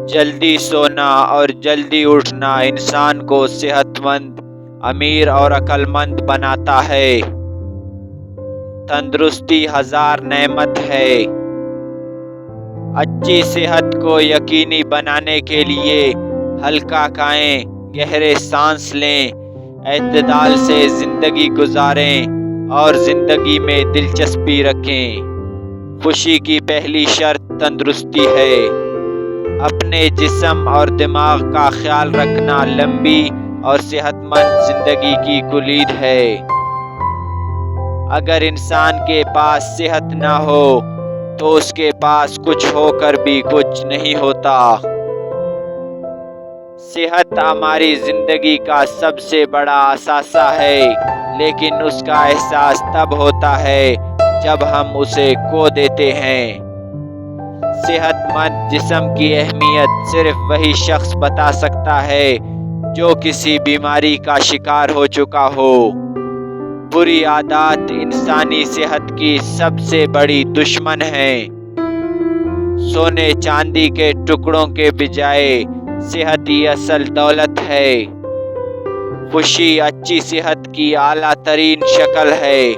جلدی سونا اور جلدی اٹھنا انسان کو صحت مند، امیر اور عقل مند بناتا ہے۔ تندرستی ہزار نعمت ہے۔ اچھی صحت کو یقینی بنانے کے لیے ہلکا کھائیں، گہرے سانس لیں، اعتدال سے زندگی گزاریں اور زندگی میں دلچسپی رکھیں۔ خوشی کی پہلی شرط تندرستی ہے۔ اپنے جسم اور دماغ کا خیال رکھنا لمبی اور صحت مند زندگی کی کلید ہے۔ اگر انسان کے پاس صحت نہ ہو تو اس کے پاس کچھ ہو کر بھی کچھ نہیں ہوتا۔ صحت ہماری زندگی کا سب سے بڑا اثاثہ ہے، لیکن اس کا احساس تب ہوتا ہے جب ہم اسے کھو دیتے ہیں۔ صحت مند جسم کی اہمیت صرف وہی شخص بتا سکتا ہے جو کسی بیماری کا شکار ہو چکا ہو۔ بری عادات انسانی صحت کی سب سے بڑی دشمن ہیں۔ سونے چاندی کے ٹکڑوں کے بجائے صحت ہی اصل دولت ہے۔ خوشی اچھی صحت کی اعلیٰ ترین شکل ہے۔